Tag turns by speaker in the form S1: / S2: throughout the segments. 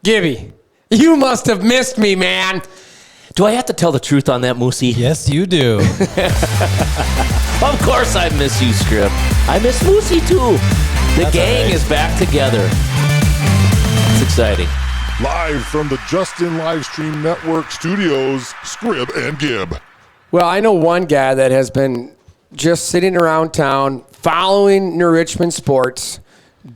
S1: Gibby, you must have missed me, man.
S2: Do I have to tell the truth on that, Moosey?
S3: Yes, you do.
S2: Of course I miss you, Scrib. I miss Moosey, too. The gang is back together. It's exciting.
S4: Live from the Justin Livestream Network studios, Scrib and Gib.
S1: Well, I know one guy that has been just sitting around town, following New Richmond sports,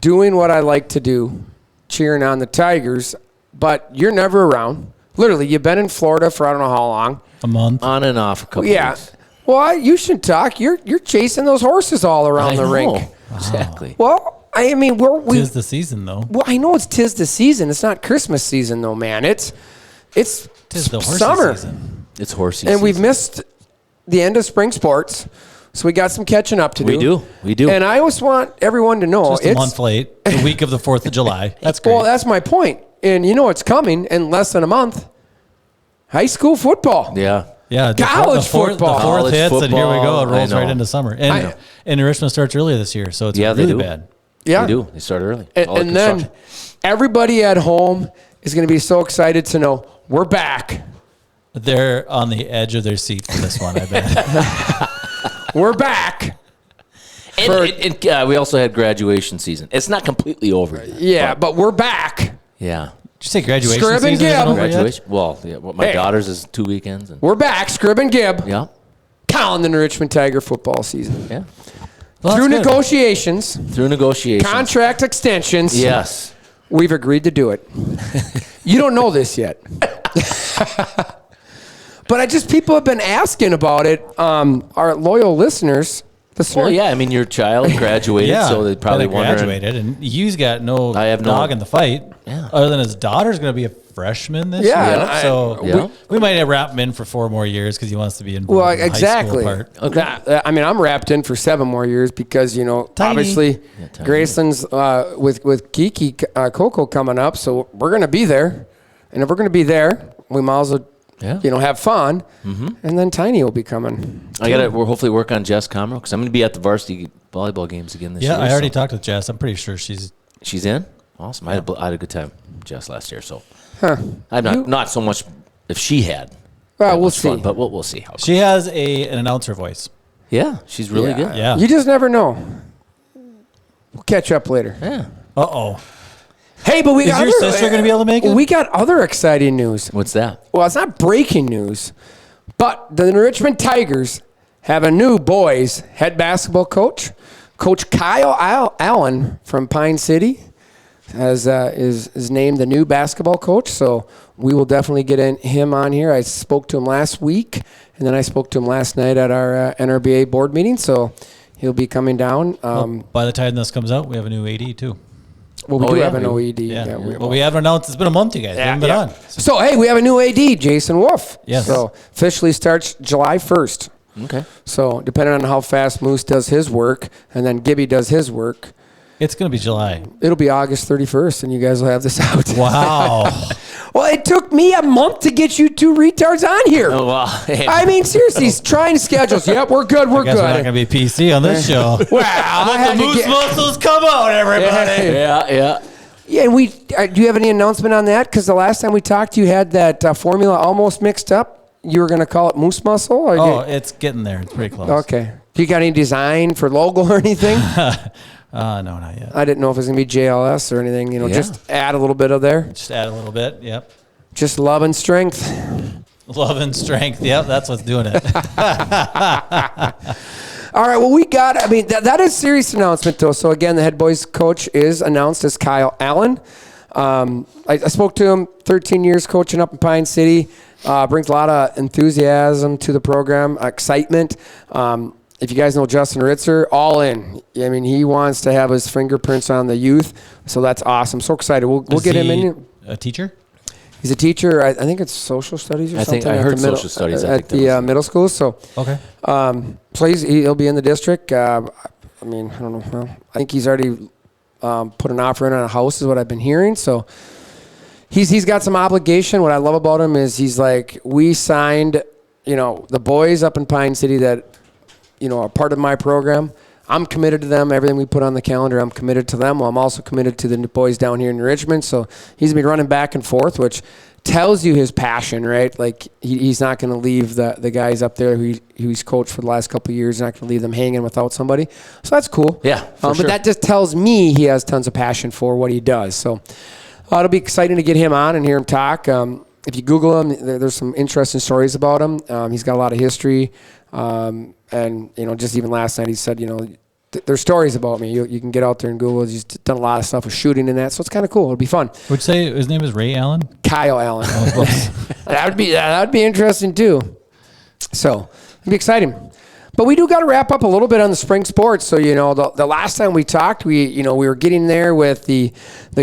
S1: doing what I like to do, cheering on the Tigers, but you're never around. Literally, you've been in Florida for I don't know how long.
S3: A month.
S2: On and off a couple
S1: Yeah.
S2: weeks.
S1: Well, you should talk. You're chasing those horses all around the rink.
S2: Exactly.
S1: Well, I mean,
S3: Tis the season, though.
S1: Well, I know it's tis the season. It's not Christmas season, though, man. It's
S3: Tis the horsey
S1: summer.
S3: season.
S2: It's horsey
S1: And
S2: season.
S1: we've missed the end of spring sports, so we got some catching up to do.
S2: We do.
S1: And I always want everyone to know
S3: Just a month late, the week of the 4th of July. That's great.
S1: Well, that's my point. And you know it's coming in less than a month. High school football.
S2: Yeah.
S3: Yeah,
S1: College football.
S3: The fourth
S2: College
S3: hits, and here we go.
S2: football.
S3: It rolls
S2: I know.
S3: right into summer. And Richmond starts earlier this year, so it's
S2: Yeah, they
S3: really
S2: do.
S3: bad.
S1: Yeah.
S2: They do. They start early.
S1: And then everybody at home is going to be so excited to know we're back.
S3: They're on the edge of their seat for this one, I bet.
S1: We're back.
S2: And we also had graduation season. It's not completely over yet.
S1: Yeah, but we're back.
S2: Yeah.
S3: Did you say graduation
S1: Scrib and
S3: season isn't
S1: Gib.
S3: over yet?
S2: Graduation. Well, yeah, my
S1: Hey.
S2: daughter's is 2 weekends. And,
S1: We're back. Scrib and Gib.
S2: yeah.
S1: Calling the New Richmond Tiger football season.
S2: Yeah.
S3: Well,
S1: Through
S3: that's good.
S1: negotiations,
S2: Through negotiations.
S1: contract extensions.
S2: Yes.
S1: We've agreed to do it. You don't know this yet. But people have been asking about it. Our loyal listeners.
S2: Well, yeah. I mean, your child graduated,
S3: Yeah,
S2: so they probably
S3: but
S2: wondering.
S3: graduated, and he's got no
S2: I have no-
S3: dog in the fight.
S2: Yeah.
S3: Other than his daughter's going to be a freshman this
S1: Yeah,
S3: year,
S1: and
S3: so
S2: Yeah.
S3: we might wrap him in for 4 more years because he wants to be involved.
S1: Well,
S3: in the
S1: exactly.
S3: High school part.
S1: I mean, I'm wrapped in for 7 more years because,
S3: Tiny.
S1: obviously
S2: tiny.
S1: Graceland's with Kiki Coco coming up, so we're going to be there. And if we're going to be there, we might as well,
S2: Yeah.
S1: have fun. Mm-hmm. And then Tiny will be coming.
S2: We'll hopefully work on Jess Comroe because I'm going to be at the varsity volleyball games again this year.
S3: Yeah, I already
S2: so-
S3: talked with Jess. I'm pretty sure she's.
S2: She's in? Awesome. I had a good time with Jess last year, so.
S1: Huh.
S2: I'm not so much if she had.
S1: Well,
S2: that
S1: we'll
S2: much fun,
S1: see.
S2: but we'll see how.
S3: She has an announcer voice.
S2: Yeah, she's really good.
S3: Yeah.
S1: You just never know. We'll catch up later.
S2: Yeah.
S3: Uh-oh.
S1: Hey, but we
S3: Is
S1: got
S3: your sister going to be able to make it?
S1: We got other exciting news.
S2: What's that?
S1: Well, it's not breaking news, but the Richmond Tigers have a new boys head basketball coach. Coach Kyle Allen from Pine City is named the new basketball coach. So we will definitely get him on here. I spoke to him last week, and then I spoke to him last night at our NRBA board meeting. So he'll be coming down.
S3: By the time this comes out, we have a new AD, too.
S1: Well, we
S2: Oh,
S1: do
S2: yeah,
S1: have an
S2: we-
S1: OED.
S3: Yeah.
S1: Yeah,
S3: Well, we haven't announced. It's been a month, you guys. We haven't been on.
S1: So, hey, we have a new AD, Jason Wolf.
S3: Yes.
S1: So, officially starts July 1st.
S2: Okay.
S1: So, depending on how fast Moose does his work and then Gibby does his work,
S3: It's going to be July.
S1: it'll be August 31st, and you guys will have this out.
S3: Wow.
S1: Well, it took me a month to get you 2 retards on here.
S2: Oh, well.
S1: I mean, seriously, trying schedules. Yep, we're good. We're
S3: I guess we're not
S1: good.
S3: going to be PC on this show.
S1: Well, I had to get,
S3: muscles come out, everybody.
S2: Yeah.
S1: yeah, and do you have any announcement on that? Because the last time we talked, you had that formula almost mixed up. You were going to call it moose muscle? Or
S3: Oh, it's getting there. It's pretty close.
S1: okay. Do you got any design for logo or anything?
S3: No, not yet.
S1: I didn't know if it was going to be JLS or anything.
S2: Yeah.
S1: Just add a little bit of there.
S3: Just add a little bit. Yep.
S1: Just love and strength.
S3: Love and strength. Yep, that's what's doing it.
S1: All right, well, that is serious announcement, though. So, again, the head boys coach is announced as Kyle Allen. I spoke to him, 13 years coaching up in Pine City. Brings a lot of enthusiasm to the program, excitement. If you guys know Justin Ritzer, all in. I mean, he wants to have his fingerprints on the youth, so that's awesome. So excited. We'll get him in.
S3: A teacher?
S1: He's a teacher. I think it's social studies or
S2: I
S1: something.
S2: think I
S1: at
S2: heard
S1: the middle,
S2: social studies. I
S1: at
S2: think that
S1: the middle school. So,
S3: Okay.
S1: he'll be in the district. I mean, I don't know. Well, I think he's already put an offer in on a house, is what I've been hearing. So he's got some obligation. What I love about him is he's like, we signed, the boys up in Pine City that, are part of my program. I'm committed to them. Everything we put on the calendar, I'm committed to them. Well, I'm also committed to the boys down here in Richmond. So he's been running back and forth, which tells you his passion, right? Like he's not going to leave the guys up there who he's coached for the last couple of years. He's not going to leave them hanging without somebody. So that's cool.
S2: Yeah, for sure.
S1: But that just tells me he has tons of passion for what he does. So it'll be exciting to get him on and hear him talk. If you Google him, there's some interesting stories about him. He's got a lot of history. And, just even last night he said, there's stories about me. You can get out there and Google. He's done a lot of stuff with shooting and that. So it's kind of cool. It'll be fun.
S3: Would you say his name is Ray Allen?
S1: Kyle Allen. that would be interesting too. So it'd be exciting. But we do got to wrap up a little bit on the spring sports. So, the last time we talked, we were getting there with the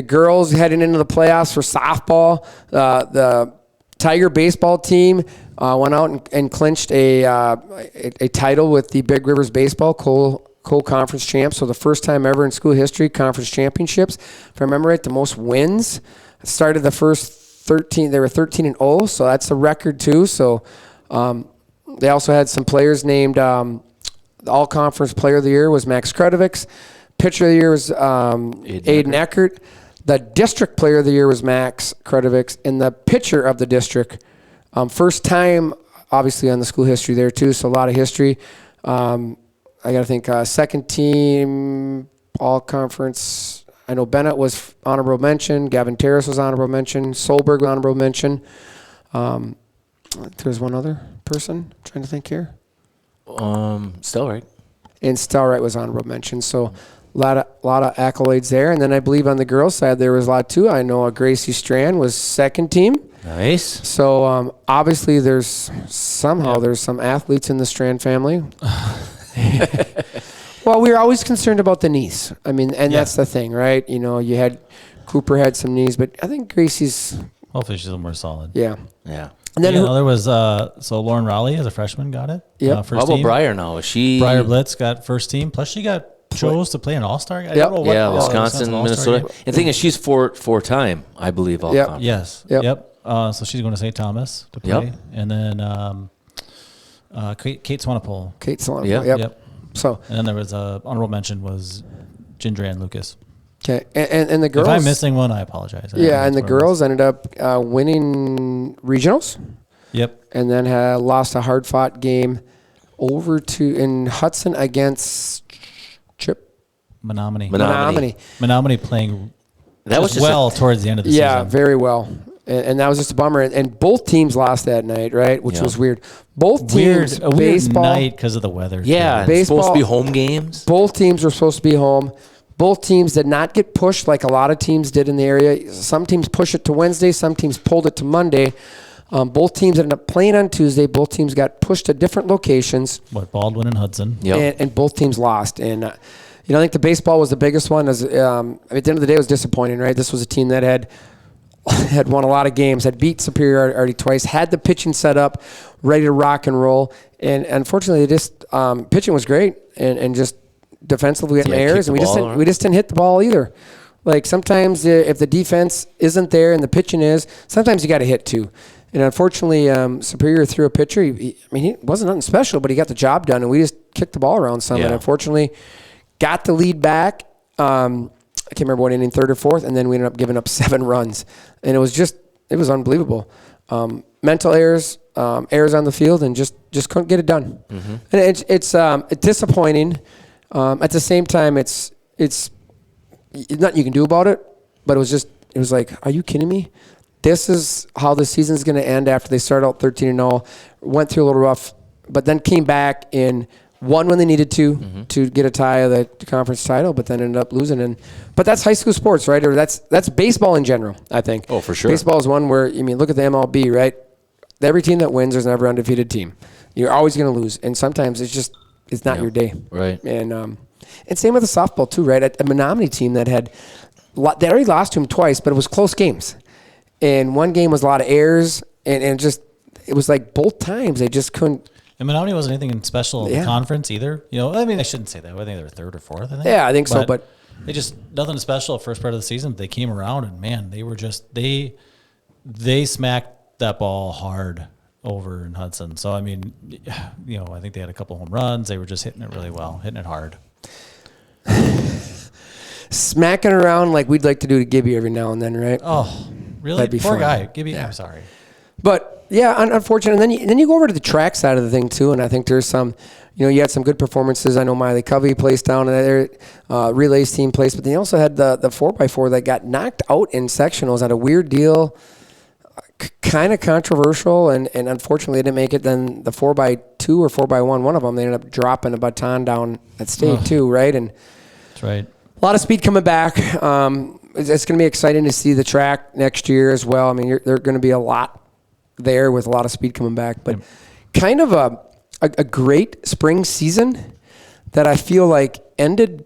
S1: girls heading into the playoffs for softball. The Tiger baseball team went out and clinched a title with the Big Rivers baseball co-conference champs. So the first time ever in school history, conference championships. If I remember right, the most wins. Started the first 13. They were 13-0, so that's a record too. So they also had some players named the All-Conference Player of the Year was Max Kredovics. Pitcher of the Year was Aiden Eckert. The District Player of the Year was Max Kredovics. And the pitcher of the district, first time, obviously, on the school history there too, so a lot of history. I got to think second team All-Conference. I know Bennett was honorable mention. Gavin Terrace was honorable mention. Solberg was honorable mention. There's one other person. I'm trying to think here.
S2: Stelright.
S1: And Stelright was honorable mention. So a lot of accolades there. And then I believe on the girls' side there was a lot too. I know Gracie Strand was second team.
S2: Nice.
S1: So obviously there's some athletes in the Strand family. Well, we were always concerned about the knees. I mean, and that's the thing, right? You had Cooper had some knees, but I think Gracie's.
S3: Hopefully she's a little more solid.
S1: Yeah.
S2: Yeah.
S1: And then
S3: there was so Lauren Rowley as a freshman got it.
S1: Yeah.
S2: How about Briar now? Is she?
S3: Briar Blitz got first team. Plus she got chose to play an All-Star. I don't know what.
S2: Yeah, Wisconsin,
S3: All-Star
S2: Minnesota. And the thing is, she's four-time, I believe. All-conference.
S3: Yes.
S1: Yep.
S3: So she's going to St. Thomas to play, and then Kate Swanepoel.
S1: Kate Swanepoel. Yep. So
S3: and then there was honorable mention was Ginger Ann Lucas.
S1: Okay, and the girls.
S3: If I'm missing one, I apologize.
S1: And the girls ended up winning regionals.
S3: Yep.
S1: And then lost a hard-fought game over in Hudson against Chip
S3: Menominee playing
S2: that was
S3: towards the end of the season.
S1: Yeah, very well. And that was just a bummer. And both teams lost that night, right? Which was weird. Both teams,
S3: weird
S1: baseball.
S3: night because of the weather.
S2: Yeah,
S1: baseball,
S2: it's supposed to be home games.
S1: Both teams were supposed to be home. Both teams did not get pushed like a lot of teams did in the area. Some teams pushed it to Wednesday. Some teams pulled it to Monday. Both teams ended up playing on Tuesday. Both teams got pushed to different locations.
S3: Baldwin and Hudson.
S2: Yep.
S1: And both teams lost. And, I think the baseball was the biggest one. At the end of the day, it was disappointing, right? This was a team that had won a lot of games, had beat Superior already twice, had the pitching set up, ready to rock and roll. And unfortunately, pitching was great and just defensively getting errors, and we just didn't hit the ball either. Like sometimes if the defense isn't there and the pitching is, sometimes you got to hit too. And unfortunately, Superior threw a pitcher. He wasn't nothing special, but he got the job done, and we just kicked the ball around some. Yeah. And unfortunately, got the lead back. I can't remember what inning, third or fourth, and then we ended up giving up 7 runs. And it was unbelievable. Mental errors on the field, and just couldn't get it done. Mm-hmm. And it's disappointing. At the same time, it's nothing you can do about it, but it was like, are you kidding me? This is how the season's going to end after they started out 13-0, went through a little rough, but then came back and won when they needed to get a tie of the conference title, but then ended up losing. But that's high school sports, right? Or that's baseball in general, I think.
S2: Oh, for sure.
S1: Baseball is one where, look at the MLB, right? Every team that wins, there's never an undefeated team. You're always going to lose, and sometimes it's not your day.
S2: Right.
S1: And same with the softball too, right? A Menominee team they already lost to him twice, but it was close games. And one game was a lot of errors, and it was like both times they just couldn't.
S3: And Menominee wasn't anything special in the conference either. I shouldn't say that. I think they were third or fourth, I think.
S1: Yeah, I think so, but
S3: they just nothing special first part of the season. They came around and man, they were just they smacked that ball hard over in Hudson. So I think they had a couple home runs. They were just hitting it really well, hitting it hard.
S1: smacking around like we'd like to do to Gibby every now and then, right?
S3: Oh, really?
S1: That'd be
S3: Poor
S1: fun.
S3: guy. Gibby,
S1: Yeah.
S3: I'm sorry.
S1: But yeah, unfortunately, and then you go over to the track side of the thing too, and I think there's some, you had some good performances. I know Miley Covey placed down there, relays team placed, but they also had the 4x4 that got knocked out in sectionals at a weird deal, kind of controversial, and unfortunately they didn't make it. Then the 4x2 or 4x1, one of them, they ended up dropping a baton down at state too, right? And
S3: That's right.
S1: a lot of speed coming back. It's going to be exciting to see the track next year as well. I mean, there are going to be a lot there with a lot of speed coming back, but kind of a great spring season that I feel like ended.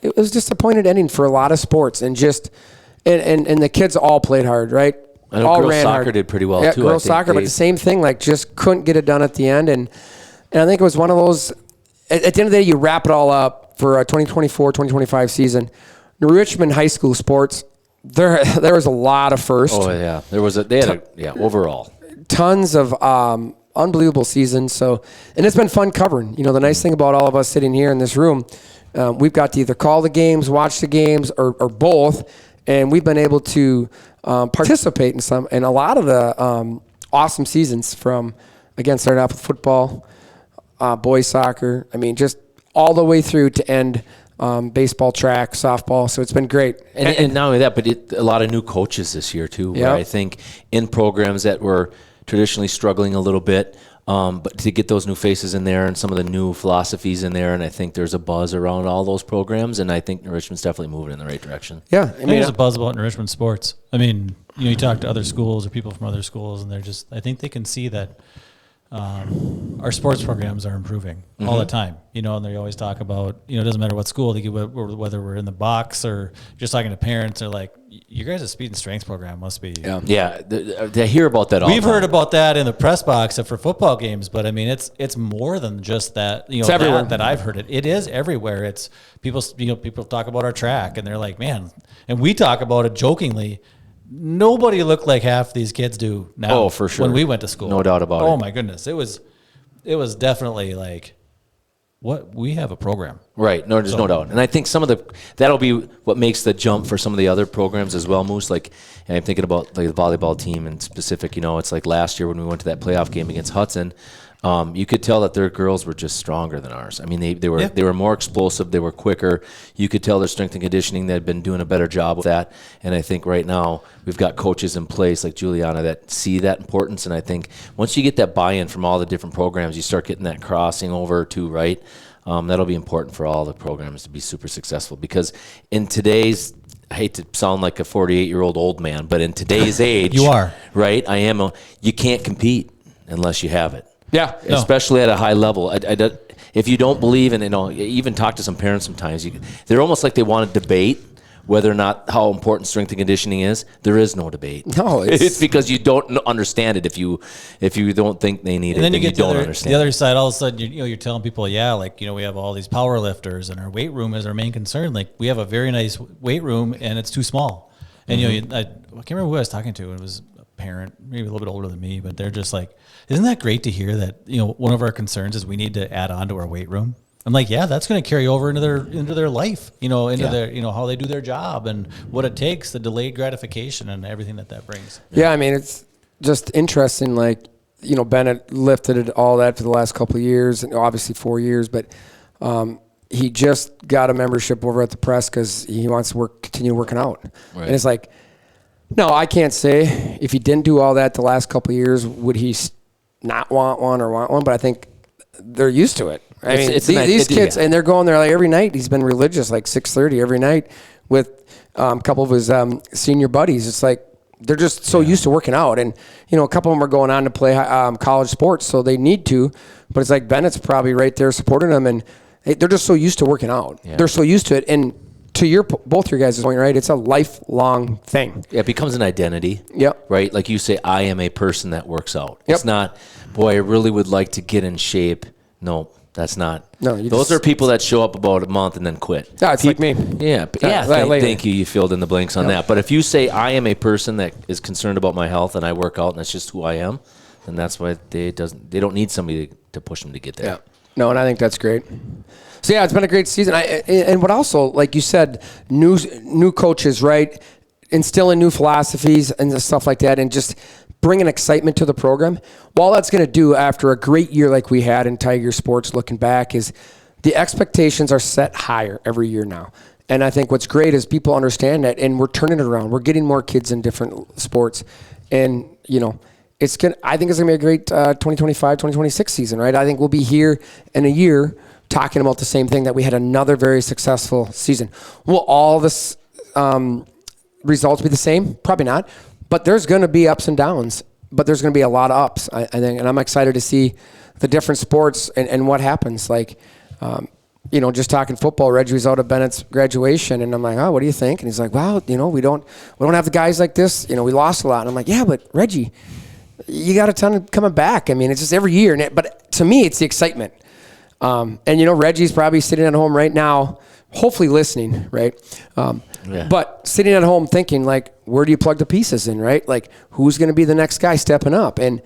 S1: It was just a disappointed ending for a lot of sports, and just and the kids all played hard, right?
S2: I know
S1: all
S2: girls
S1: ran
S2: soccer
S1: hard.
S2: did pretty well
S1: yeah,
S2: too.
S1: Girls soccer, but the same thing, like just couldn't get it done at the end, and I think it was one of those. At the end of the day, you wrap it all up for a 2024-2025 season. New Richmond High School sports, there was a lot of firsts.
S2: Oh yeah, they had overall
S1: Tons of unbelievable seasons. So, and it's been fun covering. The nice thing about all of us sitting here in this room, we've got to either call the games, watch the games, or both, and we've been able to participate in a lot of the awesome seasons from, again, starting off with football, boys soccer. I mean, just all the way through to end baseball, track, softball. So it's been great.
S2: and not only that, but a lot of new coaches this year too. Where I think in programs that were traditionally struggling a little bit, but to get those new faces in there and some of the new philosophies in there, and I think there's a buzz around all those programs, and I think New Richmond's definitely moving in the right direction.
S1: Yeah,
S3: I mean, there's a buzz about New Richmond sports. I mean, you talk to other schools or people from other schools, and I think they can see that our sports programs are improving all the time, and they always talk about, it doesn't matter what school they get, whether we're in the box or just talking to parents, they're like, you guys' speed and strength program must be.
S2: Yeah, they hear about that all
S3: We've
S2: the time.
S3: heard about that in the press box for football games, but I mean, it's more than just that,
S1: It's everywhere.
S3: that I've heard it. It is everywhere. It's people talk about our track and they're like, man, and we talk about it jokingly. Nobody looked like half these kids do now.
S2: Oh, for sure.
S3: When we went to school.
S2: No doubt about it.
S3: Oh my goodness. It was definitely like, what, we have a program.
S2: Right. No, there's no doubt. And I think that'll be what makes the jump for some of the other programs as well, Moose. Like, and I'm thinking about like the volleyball team in specific, it's like last year when we went to that playoff game against Hudson, you could tell that their girls were just stronger than ours. I mean, they were more explosive. They were quicker. You could tell their strength and conditioning, they had been doing a better job with that. And I think right now we've got coaches in place like Juliana that see that importance. And I think once you get that buy-in from all the different programs, you start getting that crossing over too, right? That'll be important for all the programs to be super successful, because in today's, I hate to sound like a 48-year-old old man, but in today's age,
S3: You are.
S2: right? You can't compete unless you have it.
S1: Yeah.
S2: Especially at a high level. If you don't believe in, even talk to some parents sometimes, they're almost like they want to debate whether or not how important strength and conditioning is. There is no debate.
S1: No,
S2: it's because you don't understand it if you don't think they need
S3: And
S2: it,
S3: then you get
S2: don't
S3: the
S2: understand.
S3: other side, all of a sudden, you're telling people, we have all these power lifters and our weight room is our main concern. Like, we have a very nice weight room and it's too small. And, I can't remember who I was talking to. It was a parent, maybe a little bit older than me, but they're just like, isn't that great to hear that, one of our concerns is we need to add on to our weight room? I'm like, yeah, that's going to carry over into their life, their, how they do their job and what it takes, the delayed gratification and everything that brings.
S1: Yeah, I mean, it's just interesting. Like, Bennett lifted it all that for the last couple of years, and obviously 4 years, but he just got a membership over at the Press because he wants to continue working out.
S2: Right.
S1: And it's like, no, I can't say if he didn't do all that the last couple of years, would he not want one or want one? But I think they're used to it. I mean, these kids, and they're going there like every night. He's been religious, like 6:30 every night with a couple of his senior buddies. It's like they're just so used to working out, and a couple of them are going on to play college sports, so they need to. But it's like Bennett's probably right there supporting them, and they're just so used to working out.
S2: Yeah.
S1: They're so used to it, and to both your guys' point, right? It's a lifelong thing.
S2: Yeah, it becomes an identity.
S1: Yep.
S2: Right? Like you say, I am a person that works out.
S1: Yep.
S2: It's not, boy, I really would like to get in shape. No, that's not.
S1: No,
S2: those are people that show up about a month and then quit.
S1: Yeah, it's like me.
S2: Yeah. Thank you. You filled in the blanks on that. But if you say, I am a person that is concerned about my health and I work out and that's just who I am, then that's why they don't need somebody to push them to get there.
S1: Yeah. No, and I think that's great. So yeah, it's been a great season. And what also, like you said, new coaches, right? Instilling new philosophies and stuff like that, and just bringing excitement to the program. All that's going to do after a great year like we had in Tiger sports, looking back, is the expectations are set higher every year now. And I think what's great is people understand that, and we're turning it around. We're getting more kids in different sports, and I think it's gonna be a great 2025, 2026 season, right? I think we'll be here in a year talking about the same thing, that we had another very successful season. Will all this results be the same? Probably not. But there's going to be ups and downs. But there's going to be a lot of ups, I think. And I'm excited to see the different sports and what happens. Like, just talking football, Reggie was out at Bennett's graduation, and I'm like, oh, what do you think? And he's like, well, we don't have the guys like this. We lost a lot. And I'm like, yeah, but Reggie, you got a ton of coming back. I mean, it's just every year. But to me, it's the excitement. And Reggie's probably sitting at home right now, hopefully listening, right? But sitting at home thinking, like, where do you plug the pieces in, right? Like, who's going to be the next guy stepping up? And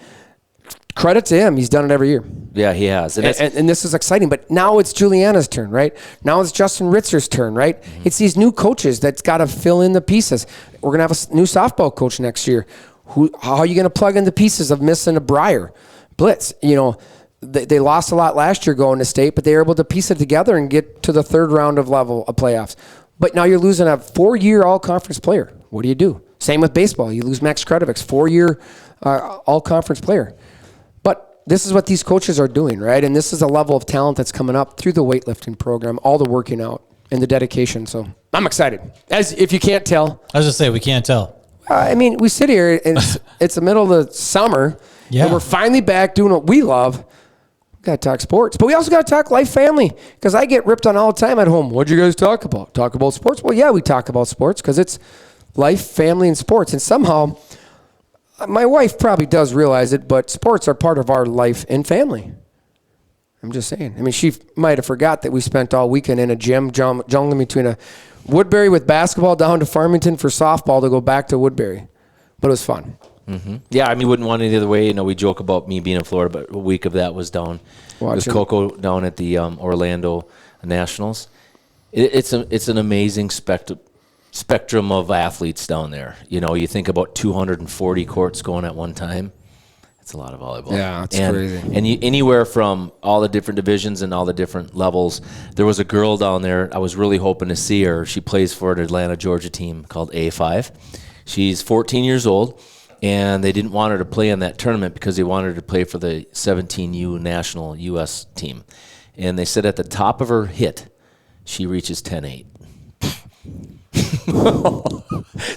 S1: credit to him, he's done it every year.
S2: Yeah, he has.
S1: And this is exciting. But now it's Juliana's turn, right? Now it's Justin Ritzer's turn, right? Mm-hmm. It's these new coaches that's got to fill in the pieces. We're going to have a new softball coach next year. How are you going to plug in the pieces of missing a Breyer Blitz? They lost a lot last year going to state, but they were able to piece it together and get to the third round of playoffs. But now you're losing a 4-year all-conference player. What do you do? Same with baseball. You lose Max Kredovics, 4-year all-conference player. But this is what these coaches are doing, right? And this is a level of talent that's coming up through the weightlifting program, all the working out and the dedication. So I'm excited. As if you can't tell.
S3: I was just saying, we can't tell.
S1: We sit here, and it's the middle of the summer, and we're finally back doing what we love. Got to talk sports, but we also got to talk life, family, because I get ripped on all the time at home. What'd you guys talk about? Talk about sports? Well, yeah, we talk about sports because it's life, family, and sports. And somehow, my wife probably does realize it, but sports are part of our life and family. I'm just saying. She might have forgot that we spent all weekend in a gym, jungling between a Woodbury with basketball down to Farmington for softball to go back to Woodbury. But it was fun.
S2: Mm-hmm. Yeah, wouldn't want it the other way. We joke about me being in Florida, but a week of that was down. It was Coco down at the Orlando Nationals. It's an amazing spectrum of athletes down there. You think about 240 courts going at one time. It's a lot of volleyball.
S1: Yeah, it's crazy.
S2: And anywhere from all the different divisions and all the different levels. There was a girl down there. I was really hoping to see her. She plays for an Atlanta, Georgia team called A5. She's 14 years old. And they didn't want her to play in that tournament because they wanted her to play for the 17U national U.S. team. And they said at the top of her hit, she reaches 10-8.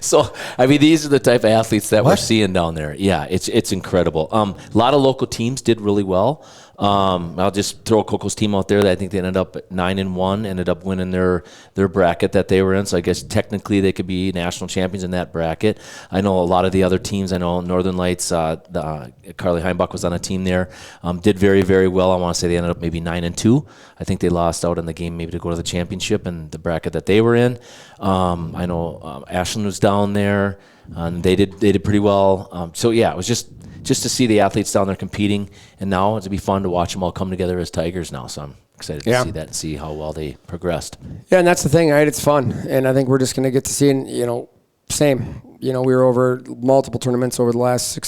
S2: So, these are the type of athletes that we're seeing down there. Yeah, it's incredible. A lot of local teams did really well. I'll just throw Coco's team out there. That I think they ended up at 9-1, ended up winning their bracket that they were in. So I guess technically they could be national champions in that bracket. I know a lot of the other teams. I know Northern Lights, Carly Heimbach was on a team there, did very, very well. I want to say they ended up maybe 9-2. I think they lost out in the game maybe to go to the championship in the bracket that they were in. I know Ashland was down there, and they did pretty well. So yeah, it was just to see the athletes down there competing, and now it'll be fun to watch them all come together as Tigers now. So I'm excited to see that and see how well they progressed. Yeah,
S1: and that's the thing, right? It's fun, and I think we're just going to get to see, same. We were over multiple tournaments over the last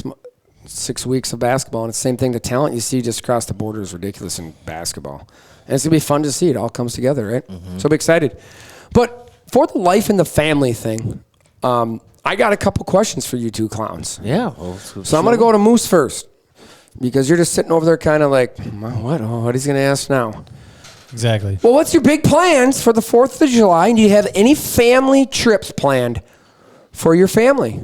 S1: 6 weeks of basketball, and it's the same thing. The talent you see just across the border is ridiculous in basketball, and it's going to be fun to see. It all comes together, right? Mm-hmm. So I'm excited. But for the life and the family thing, I got a couple questions for you two clowns.
S2: Yeah.
S1: So I'm going to go to Moose first, because you're just sitting over there kind of like, what? Oh, what he's going to ask now?
S3: Exactly.
S1: Well, what's your big plans for the 4th of July? And do you have any family trips planned for your family?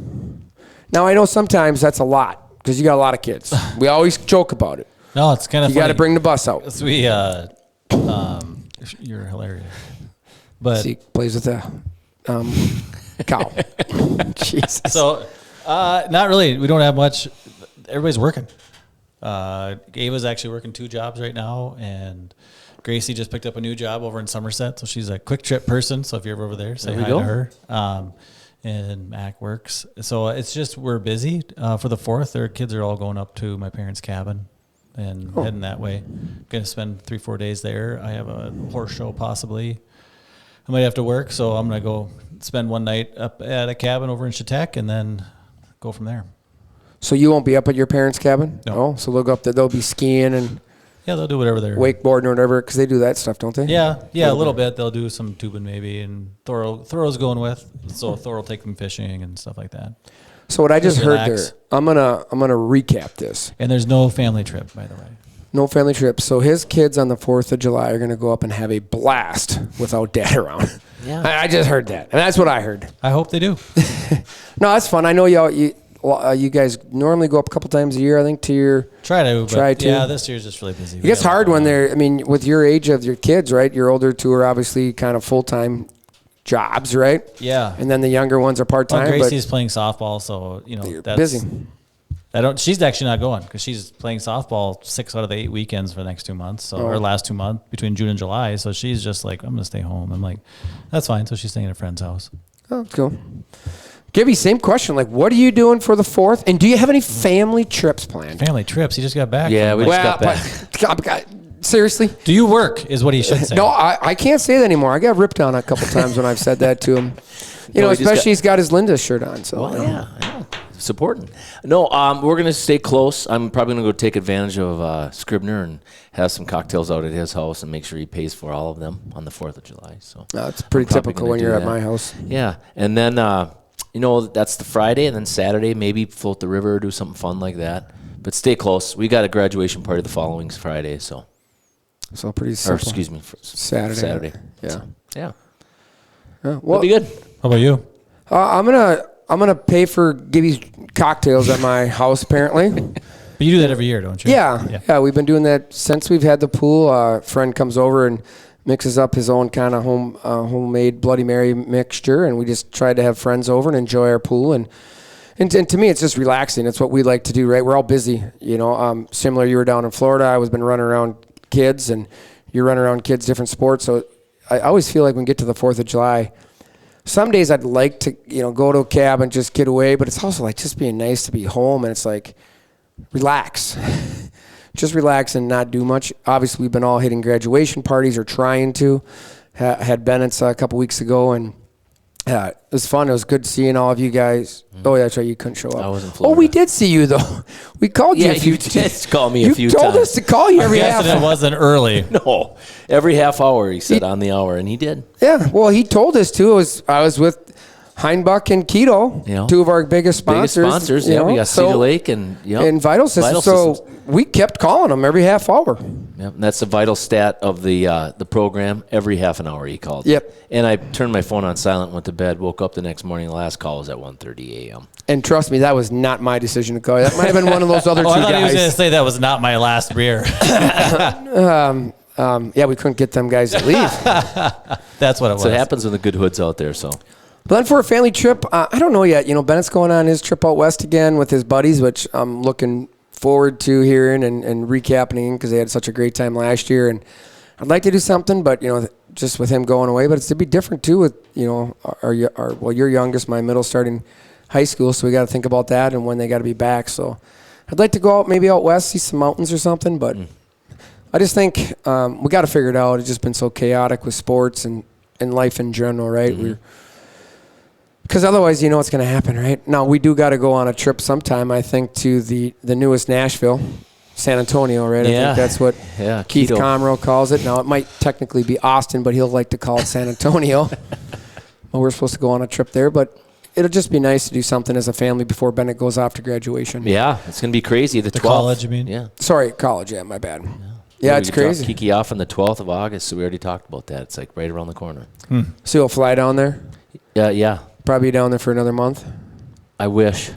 S1: Now, I know sometimes that's a lot because you got a lot of kids. We always joke about it.
S3: No, it's kind of funny.
S1: You got to bring the bus out.
S3: So you're hilarious. But
S1: see, plays with the cow. Jesus.
S3: So, not really. We don't have much. Everybody's working. Ava's actually working 2 jobs right now, and Gracie just picked up a new job over in Somerset. So she's a quick trip person. So if you're ever over there, say hi to her. And Mac works. So it's just we're busy for the 4th. Their kids are all going up to my parents' cabin and heading that way. Going to spend 3-4 days there. I have a horse show possibly. I might have to work, so I'm going to go spend one night up at a cabin over in Chautauqua and then go from there.
S1: So you won't be up at your parents' cabin?
S3: No.
S1: Oh, so they'll go up there. They'll be skiing and
S3: Yeah, they'll do whatever they're
S1: wakeboarding or whatever, because they do that stuff, don't they?
S3: Yeah, a little bit. They'll do some tubing maybe, and Thor's going with, so Thor will take them fishing and stuff like that.
S1: So what I just heard
S3: relax.
S1: there, I'm gonna recap this.
S3: And there's no family trip, by the way.
S1: No family trip. So his kids on the 4th of July are gonna go up and have a blast without dad around.
S2: Yeah.
S1: I just heard that, and that's what I heard.
S3: I hope they do.
S1: No, that's fun. I know you guys normally go up a couple times a year, I think, to your.
S3: Try to.
S1: Yeah,
S3: Yeah, this year's just really busy.
S1: It gets hard when they're. I mean, with your age of your kids, right? Your older two are obviously kind of full-time jobs, right?
S3: Yeah.
S1: And then the younger ones are part-time.
S3: Well,
S1: but
S3: Gracie's playing softball, so
S1: you're
S3: that's
S1: busy.
S3: She's actually not going because she's playing softball 6 out of the 8 weekends for the next 2 months. So or last 2 months between June and July. So she's just like, I'm gonna stay home. I'm like, that's fine. So she's staying at a friend's house.
S1: Oh, cool. Gibby, same question. Like, what are you doing for the 4th? And do you have any family trips planned?
S3: Family trips. He just got back.
S2: Yeah, we just got back.
S1: But, seriously?
S3: Do you work? Is what he should say.
S1: No, I can't say that anymore. I got ripped on a couple times when I've said that to him. Especially he's got his Linda shirt on. So
S2: Well, yeah. Supporting. No, we're going to stay close. I'm probably going to go take advantage of Scribner and have some cocktails out at his house and make sure he pays for all of them on the 4th of July. So
S1: it's pretty
S2: I'm probably
S1: typical
S2: gonna
S1: when
S2: do
S1: you're at
S2: that.
S1: my house.
S2: Yeah. And then, that's the Friday. And then Saturday, maybe float the river or do something fun like that. But stay close. We got a graduation party the following Friday. So
S1: pretty
S2: Or
S1: simple.
S2: excuse me,
S1: Saturday. Yeah.
S2: So, yeah.
S1: Well,
S2: That'll be good.
S3: How about you?
S1: I'm gonna pay for Gibby's cocktails at my house. Apparently.
S3: But you do that every year, don't you?
S1: Yeah. We've been doing that since we've had the pool. A friend comes over and mixes up his own kind of homemade Bloody Mary mixture, and we just try to have friends over and enjoy our pool. And to me, it's just relaxing. It's what we like to do, right? We're all busy, Similar, you were down in Florida. I was been running around kids, and you're running around kids, different sports. So I always feel like when we get to the 4th of July, some days I'd like to, go to a cabin, just get away, but it's also like just being nice to be home, and it's like, relax. Just relax and not do much. Obviously, we've been all hitting graduation parties or trying to. Had Bennett's a couple weeks ago, and it was fun. It was good seeing all of you guys. Oh, yeah, that's right. You couldn't show up.
S2: I was in
S1: Oh,
S2: Florida.
S1: we did see you, though. We called you
S2: Yeah,
S1: a few
S2: you did call me a few
S1: You
S2: times.
S1: told us to call you every half
S3: Yes, it wasn't early.
S2: No, every half hour he said on the hour, and he did.
S1: Yeah, well, he told us, too. I was with Heinbuck and Keto, two of our biggest sponsors.
S2: Yeah, we got Cedar Lake and
S1: Vital Systems. So we kept calling them every half hour.
S2: Yep, and that's the vital stat of the program. Every half an hour he called.
S1: Yep.
S2: And I turned my phone on silent, went to bed, woke up the next morning. The last call was at 1:30 a.m.
S1: And trust me, that was not my decision to call you. That might have been one of those other two
S3: I thought he was going to
S1: guys.
S3: say that was not my last beer.
S1: Yeah, we couldn't get them guys to leave.
S3: That's what it was.
S2: So it happens when the good hood's out there. So
S1: But then for a family trip, I don't know yet. Bennett's going on his trip out west again with his buddies, which I'm looking forward to hearing and recapping because they had such a great time last year. And I'd like to do something, but, just with him going away. But it's to be different, too, with, your youngest, my middle, starting high school. So we got to think about that and when they got to be back. So I'd like to go out, maybe out west, see some mountains or something. But I just think we got to figure it out. It's just been so chaotic with sports and life in general, right?
S2: Mm-hmm.
S1: Because otherwise, what's going to happen, right? Now, we do got to go on a trip sometime, I think, to the newest Nashville, San Antonio, right?
S2: Yeah.
S1: I think that's what Keith
S2: Keto.
S1: Comroe calls it. Now, it might technically be Austin, but he'll like to call it San Antonio. Well, we're supposed to go on a trip there, but it'll just be nice to do something as a family before Bennett goes off to graduation.
S2: yeah, it's gonna be crazy. The 12th.
S3: College, you mean?
S2: Yeah.
S1: Sorry, college, yeah, my bad. Yeah, it's
S2: we drop
S1: crazy.
S2: Kiki off on the 12th of August, so we already talked about that. It's like right around the corner.
S1: So you'll fly down there?
S2: Yeah.
S1: Probably down there for another month?
S2: I wish.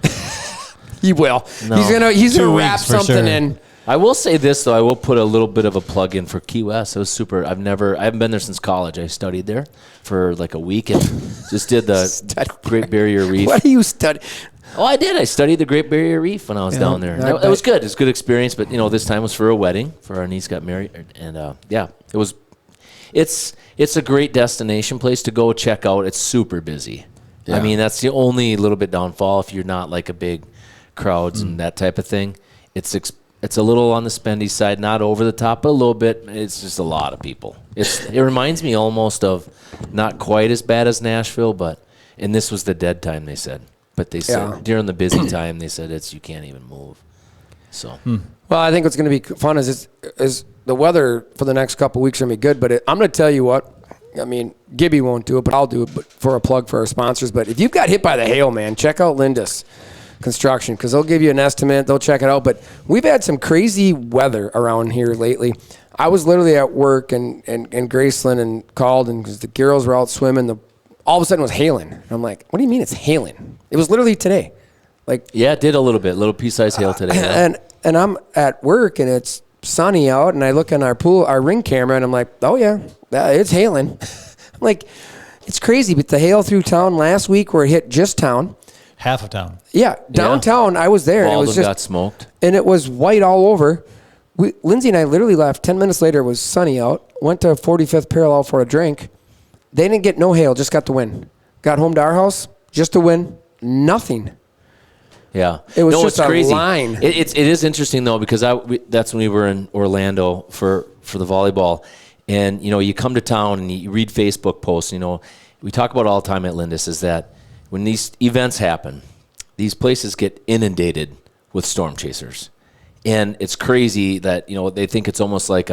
S1: He will.
S2: No.
S1: He's
S3: 2
S1: gonna wrap
S3: weeks for
S1: something
S3: sure.
S1: in.
S2: I will say this though. I will put a little bit of a plug in for Key West. It was super. I haven't been there since college. I studied there for like a week and just did the Great Barrier Reef.
S1: What do you study?
S2: Oh, I did. I studied the Great Barrier Reef when I was down there.
S1: I
S2: It was good. It was a good experience. But this time was for a wedding. For our niece got married, and it was. It's a great destination place to go check out. It's super busy.
S1: Yeah.
S2: I mean, that's the only little bit downfall if you're not like a big crowds and that type of thing. It's It's a little on the spendy side, not over the top, but a little bit. It's just a lot of people. It reminds me almost of not quite as bad as Nashville, and this was the dead time, they said. But they said during the busy time, they said you can't even move. So,
S1: Well, I think what's going to be fun is the weather for the next couple of weeks are going to be good. But I'm going to tell you what. I mean, Gibby won't do it, but I'll do it. But for a plug for our sponsors. But if you've got hit by the hail, man, check out Lindus Construction because they'll give you an estimate. They'll check it out. But we've had some crazy weather around here lately. I was literally at work and Graceland and called and because the girls were out swimming, all of a sudden it was hailing. And I'm like, what do you mean it's hailing? It was literally today. Like,
S2: yeah, it did a little pea-sized hail today. Yeah.
S1: And I'm at work and it's sunny out and I look on our ring camera and I'm like, oh yeah, it's hailing. I'm like, it's crazy, but the hail through town last week where it hit just town.
S3: Half of town.
S1: Yeah, downtown I was there.
S2: Baldwin
S1: and it was just
S2: got smoked.
S1: And it was white all over. Lindsay and I literally left. 10 minutes later, it was sunny out. Went to 45th Parallel for a drink. They didn't get no hail, just got the wind. Got home to our house, just the wind, nothing.
S2: Yeah,
S1: it was just
S2: it's crazy.
S1: A line.
S2: It is interesting though because that's when we were in Orlando for the volleyball, and you come to town and you read Facebook posts. We talk about all the time at Lindus is that when these events happen, these places get inundated with storm chasers. And it's crazy that, they think it's almost like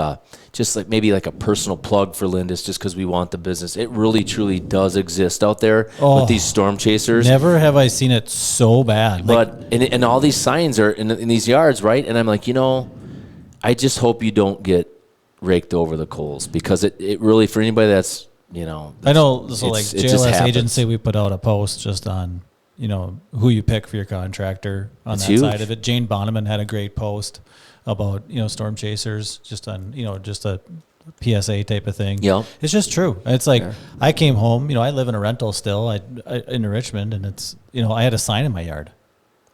S2: maybe like a personal plug for Lindus just because we want the business. It really, truly does exist out there with these storm chasers.
S3: Never have I seen it so bad.
S2: But, and all these signs are in these yards, right? And I'm like, I just hope you don't get raked over the coals because it really, for anybody that's,
S3: I know, so like JLS Agency, we put out a post just on, who you pick for your contractor on that side of it. Jane Bonneman had a great post about, storm chasers just on, just a PSA type of thing.
S2: Yeah.
S3: It's just true. It's like, I came home, I live in a rental still in Richmond and it's, I had a sign in my yard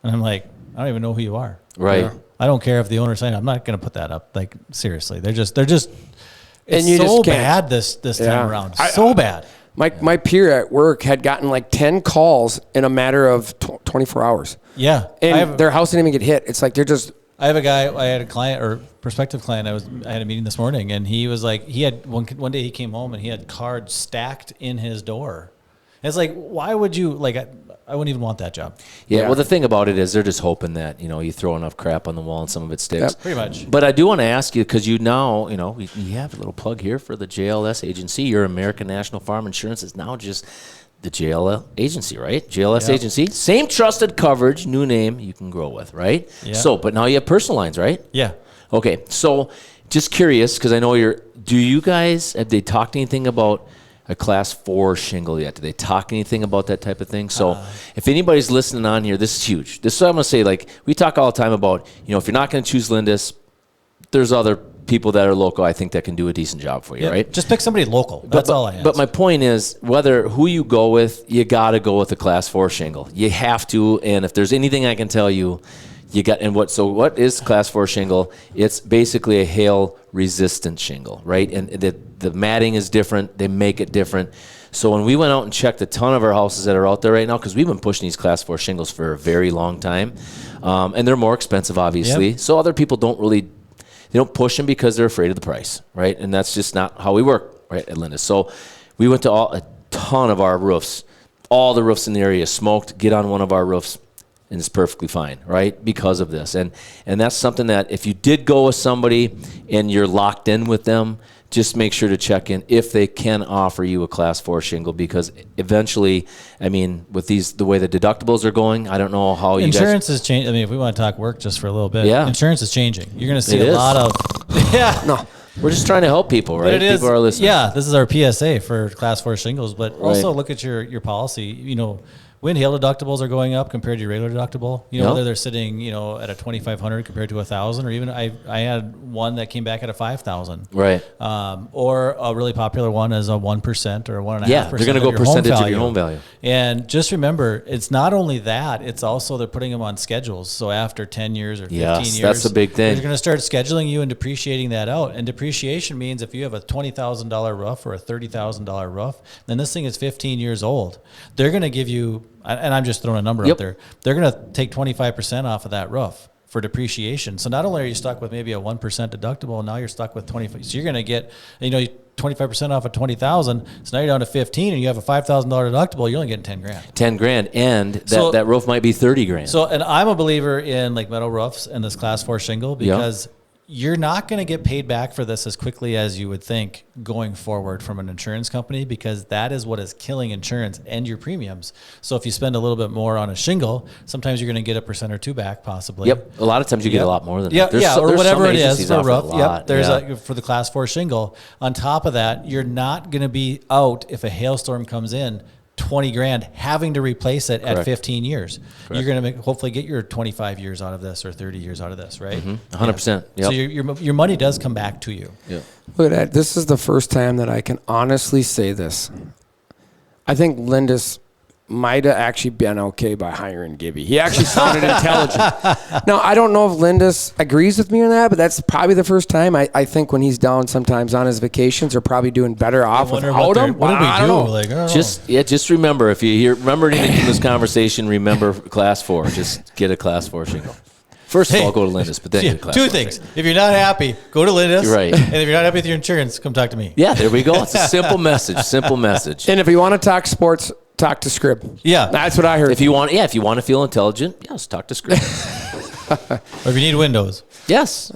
S3: and I'm like, I don't even know who you are.
S2: Right.
S3: Yeah. I don't care if the owner signed. I'm not going to put that up. Like seriously, they're just, it's
S1: and you
S3: so
S1: just
S3: bad this time around. So bad.
S1: My peer at work had gotten like 10 calls in a matter of 24 hours.
S3: Yeah.
S1: And their house didn't even get hit. It's like they're just...
S3: I have a guy, I had a client or prospective client, I had a meeting this morning and he was like, he had one day he came home and he had cards stacked in his door. And it's like, why would you, like, I wouldn't even want that job.
S2: Yeah, well, the thing about it is they're just hoping that, you throw enough crap on the wall and some of it sticks.
S1: Yep.
S3: Pretty much.
S2: But I do want to ask you, because you have a little plug here for the JLS agency. Your American National Farm Insurance is now just the JLS agency, right? JLS agency. Same trusted coverage, new name you can grow with, right?
S3: Yeah.
S2: So, but now you have personal lines, right?
S3: Yeah.
S2: Okay, so just curious, because I know do you guys, have they talked anything about a class 4 shingle yet? Do they talk anything about that type of thing? So if anybody's listening on here, this is huge. This is what I'm going to say. Like, we talk all the time about, if you're not going to choose Lindus, there's other people that are local, I think, that can do a decent job for you, right?
S3: Just pick somebody local. That's all I ask.
S2: But my point is, who you go with, you got to go with the class 4 shingle. You have to, and if there's anything I can tell you, what is class 4 shingle? It's basically a hail resistant shingle, right? And the matting is different. They make it different. So when we went out and checked a ton of our houses that are out there right now, because we've been pushing these class 4 shingles for a very long time, and they're more expensive, obviously. Yep. So other people they don't push them because they're afraid of the price, right? And that's just not how we work, right, at Lindus. So we went to a ton of our roofs. All the roofs in the area smoked. Get on one of our roofs, and it's perfectly fine, right, because of this. And that's something that if you did go with somebody and you're locked in with them, just make sure to check in if they can offer you a class 4 shingle, because eventually, I mean, with the way the deductibles are going, I don't know how
S3: insurance is changing. I mean, if we want to talk work just for a little bit, insurance is changing. You're going to see a lot of,
S2: No, we're just trying to help people, right? People are listening.
S3: Yeah, this is our PSA for class 4 shingles, but also look at your policy. Wind hail deductibles are going up compared to your regular deductible. Whether they're sitting, at a $2,500 compared to $1,000, or even I had one that came back at a $5,000.
S2: Right.
S3: Or a really popular one is a 1% or 1.5%.
S2: Yeah, they're going to go percentage of your home value.
S3: And just remember, it's not only that; it's also they're putting them on schedules. So after 10 years or 15 years,
S2: that's the big thing.
S3: They're going to start scheduling you and depreciating that out. And depreciation means if you have a $20,000 roof or a $30,000 roof, then this thing is 15 years old. They're going to give you, and I'm just throwing a number out there, they're going to take 25% off of that roof. for depreciation. So not only are you stuck with maybe a 1% deductible, now you're stuck with 25. So you're going to get, 25% off of 20,000. So now you're down to 15 and you have a $5,000 deductible. You're only getting 10 grand.
S2: 10 grand. And that roof might be 30 grand.
S3: So, and I'm a believer in like metal roofs and this class 4 shingle because you're not going to get paid back for this as quickly as you would think going forward from an insurance company, because that is what is killing insurance and your premiums. So if you spend a little bit more on a shingle, sometimes you're going to get 1% or 2% back possibly.
S2: Yep. A lot of times you get a lot more than that.
S3: Or whatever it is for a roof.
S2: Yep.
S3: There's for the class 4 shingle. On top of that, you're not going to be out if a hailstorm comes in 20 grand having to replace it at 15 years. Correct. You're going to hopefully get your 25 years out of this or 30 years out of this, right?
S2: 100%. Yep.
S3: So your money does come back to you.
S2: Yeah.
S1: Look at that. This is the first time that I can honestly say this. I think Lindis might have actually been okay by hiring Gibby. He actually sounded intelligent. Now, I don't know if Lindis agrees with me on that, but that's probably the first time. I think when he's down sometimes on his vacations, they're probably doing better off without him.
S3: What did we do?
S1: I don't know.
S3: Like, I don't
S2: know. Just remember, if you remember anything from this conversation, remember class 4. Just get a class 4 shingle. First of all, go to Lindis, but then get a class 4
S3: 2 things. If you're not happy, go to Lindis.
S2: Right.
S3: And if you're not happy with your insurance, come talk to me.
S2: Yeah, there we go. It's a simple message. Simple message.
S1: And if you want to talk sports, talk to Scrib.
S3: Yeah.
S1: That's what I heard.
S2: If you want to feel intelligent, yes, talk to Scrib.
S3: Or if you need windows.
S2: Yes.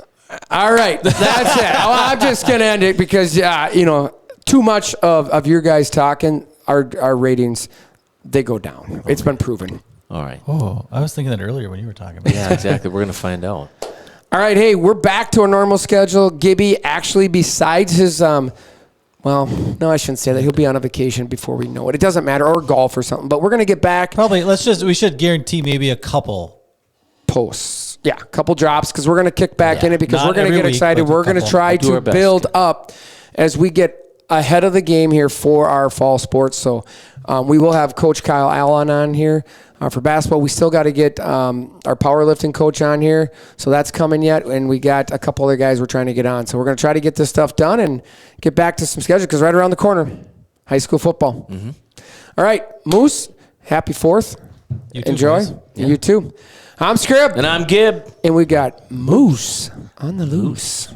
S1: All right. That's it. Well, I'm just going to end it because, too much of your guys talking, our ratings, they go down. It's been proven.
S2: All right.
S3: Oh, I was thinking that earlier when you were talking about
S2: Yeah, exactly. We're going to find out.
S1: All right. Hey, we're back to our normal schedule. Gibby, actually, besides his, well, no, I shouldn't say that. He'll be on a vacation before we know it. It doesn't matter, or golf or something. But we're going to get back.
S3: Probably, we should guarantee maybe a couple
S1: posts. Yeah, a couple drops because we're going to kick back in it because
S3: Not
S1: we're going to get
S3: every week,
S1: excited.
S3: but
S1: We're going to try
S2: We'll do
S1: to
S2: our best.
S1: build up as we get ahead of the game here for our fall sports. So we will have Coach Kyle Allen on here for basketball. We still got to get our powerlifting coach on here. So that's coming yet. And we got a couple other guys we're trying to get on. So we're going to try to get this stuff done and get back to some schedule because right around the corner, high school football. Mm-hmm. All right, Moose, happy 4th.
S3: You too,
S1: Enjoy.
S3: boys.
S1: Yeah. You too. I'm Scrib.
S2: And I'm Gib.
S1: And we got Moose on the loose.